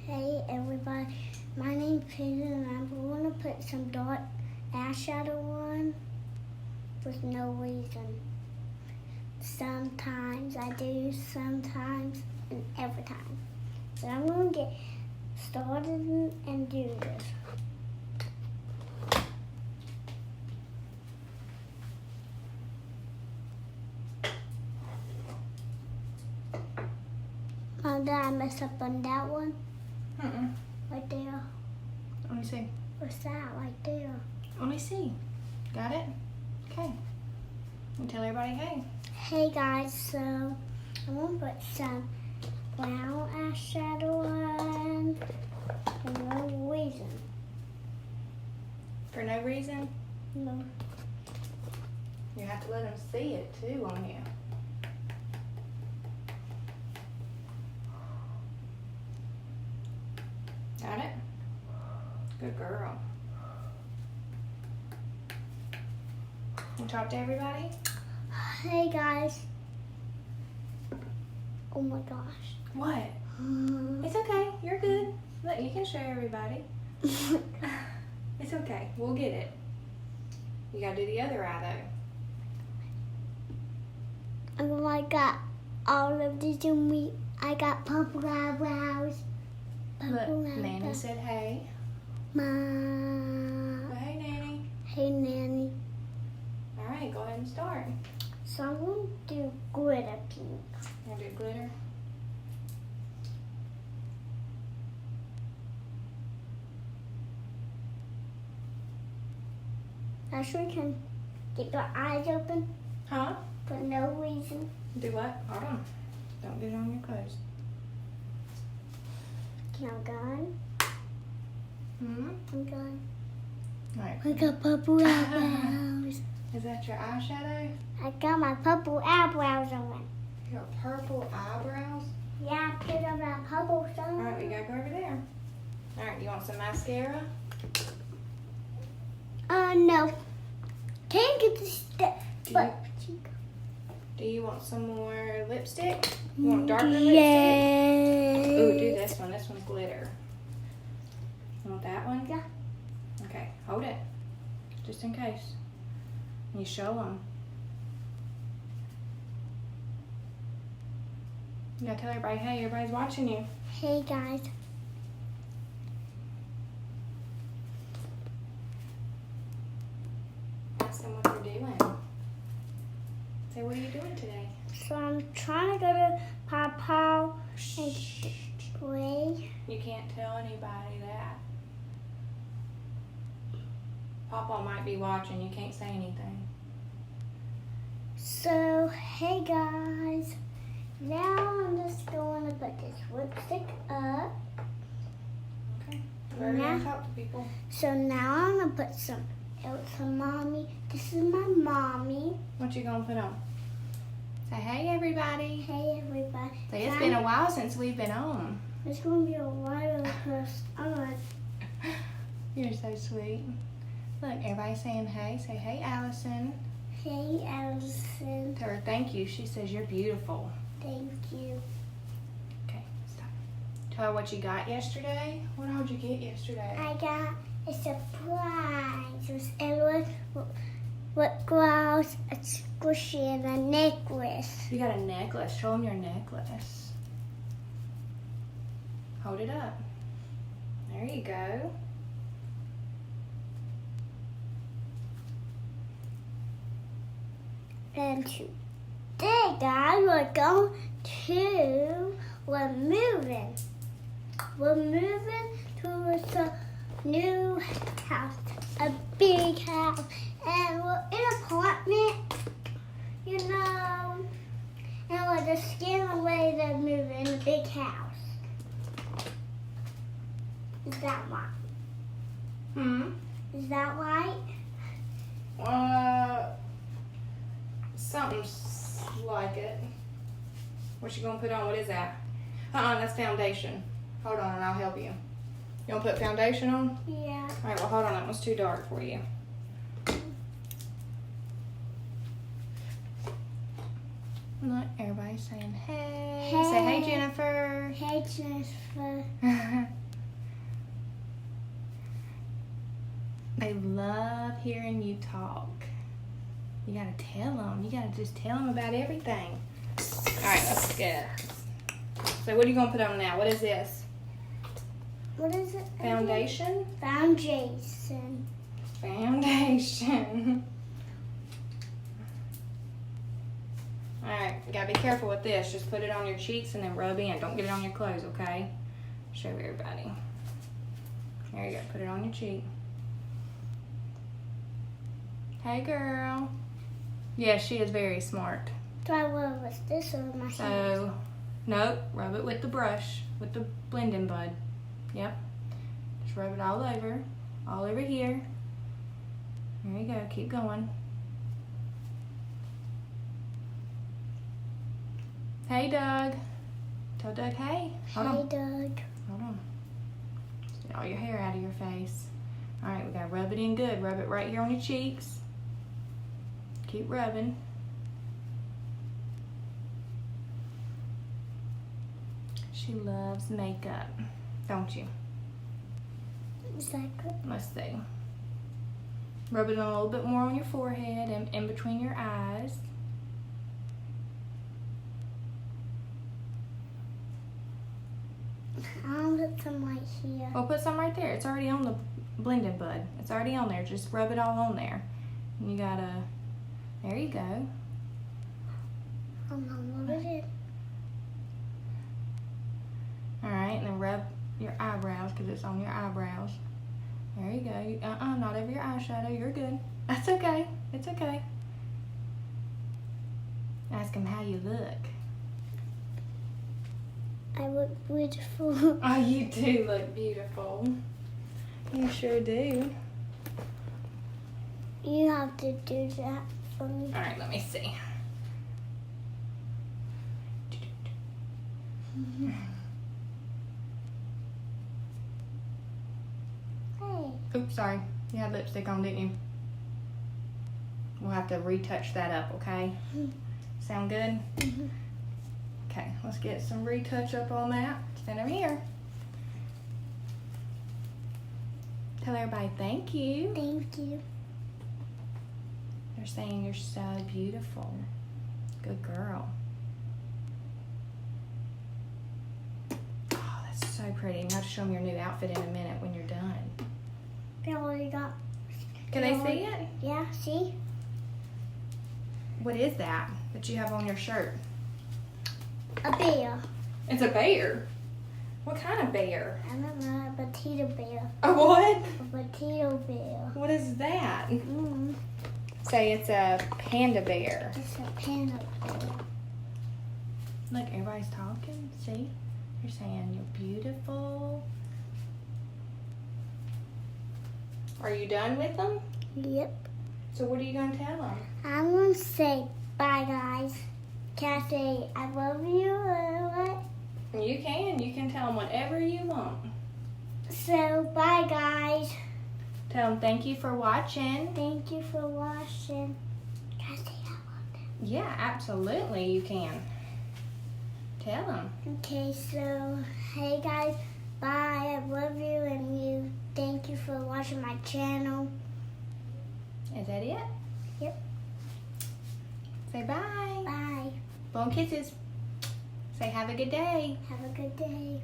Hey everybody, my name's Paisley and I'm going to put some dark eyeshadow on with no reason. Sometimes I do, sometimes, and every time. So I'm going to get started and do this. Did I mess up on that one? Right there. Let me see. What's that right there? Let me see. Got it? Okay. And tell everybody hey. Hey guys, so I'm going to put some brown eyeshadow on for no reason. For no reason? No. You have to let them see it too on you. Got it? Good girl. You talk to everybody? Hey guys. Oh my gosh. What? It's okay. You're good. Look, you can show everybody. It's okay. We'll get it. You gotta do the other eye though. Oh my god. All of these in me. I got purple eyebrows. Look, Nanny said hey. Mom. Well, hey, Nanny. Hey, Nanny. All right, go ahead and start. So I'm going to do glitter pink. You want to do glitter? Actually, can keep your eyes open Huh? for no reason. Do what? Hold on. Don't get it on your clothes. Can I go on? I'm going. All right. I got purple eyebrows. Is that your eyeshadow? I got my purple eyebrows on. Your purple eyebrows? Yeah, I put on my purple stuff. All right, we gotta go over there. All right, you want some mascara? No. Can't get the step. Do you want some more lipstick? You want darker lipstick? Yes. Ooh, do this one. This one's glitter. You want that one? Yeah. Okay, hold it. Just in case. You show them. You gotta tell everybody, hey, everybody's watching you. Hey guys. Ask them what they're doing. Say, what are you doing today? So I'm trying to go to Papa and play. You can't tell anybody that. Papa might be watching. You can't say anything. So, hey guys. Now I'm just going to put this lipstick up. Okay. Go ahead and talk to people. So now I'm going to put some else on mommy. This is my mommy. What you gonna put on? Say, hey, everybody. Hey everybody. Say, it's been a while since we've been on. It's going to be a while because I'm like, You're so sweet. Look, everybody saying hey. Say, hey, Allison. hey Allison. Tell her thank you. She says you're beautiful. Thank you. Okay, stop. Tell her what you got yesterday. What did you get yesterday? I got a surprise. It was lip gloss, a squishy, and a necklace. You got a necklace. Show them your necklace. Hold it up. There you go. And today, guys, we're moving. We're moving to a new house, a big house, and we're in an apartment, you know, and we're just getting away to move in a big house. Is that right? Is that right? Something like it. What you gonna put on? What is that? That's foundation. Hold on and I'll help you. You wanna put foundation on? Yeah. All right, well hold on, that one's too dark for you. Look, everybody's saying hey. Hey. Say hey, Jennifer. Hey, Jennifer. They love hearing you talk. You gotta tell them. You gotta just tell them about everything. All right, let's get. So what are you gonna put on now? What is this? What is it? Foundation? Foundation. Foundation. All right, you gotta be careful with this. Just put it on your cheeks and then rub in. Don't get it on your clothes, okay? Show everybody. There you go. Put it on your cheek. Hey, girl. Yeah, she is very smart. Do I rub with this or with my hands? So, nope. Rub it with the brush, with the blending bud. Yep. Just rub it all over here. There you go. Keep going. Hey, Doug. Tell Doug hey. Hold on. Doug. Hold on. Get all your hair out of your face. All right, we gotta rub it in good. Rub it right here on your cheeks. Keep rubbing. She loves makeup, don't you? Is that good? Let's see. Rub it a little bit more on your forehead and in between your eyes. I'll put some right here. Well, put some right there. It's already on the blending bud. It's already on there. Just rub it all on there. And you gotta, there you go. I'm gonna rub it in. All right, and then rub your eyebrows because it's on your eyebrows. There you go. Not over your eyeshadow. You're good. That's okay. It's okay. Ask him how you look. I look beautiful. Oh, you do look beautiful. You sure do. You have to do that for me. All right, let me see. Hey. Oops, sorry. You had lipstick on, didn't you? We'll have to retouch that up, okay? Sound good? Mm-hmm. Okay, let's get some retouch up on that. Stand over here. Tell everybody thank you. Thank you. They're saying you're so beautiful. Good girl. Oh, that's so pretty. You have to show them your new outfit in a minute when you're done. I already got. Can they see it? Yeah, see? What is that you have on your shirt? A bear. It's a bear. What kind of bear? I don't know, a potato bear. A what? A potato bear. What is that? Mm. Say it's a panda bear. It's a panda bear. Look, everybody's talking. See? You're saying you're beautiful. Are you done with them? Yep. So what are you going to tell them? I'm going to say bye, guys. Can I say I love you or what? You can. You can tell them whatever you want. So, bye, guys. Tell them thank you for watching. Thank you for watching. Can I say I love them? Yeah, absolutely you can. Tell them. Okay, so, hey, guys. Bye. I love you and you. Thank you for watching my channel. Is that it? Yep. Say bye. Bye. Blow kisses. Say have a good day. Have a good day.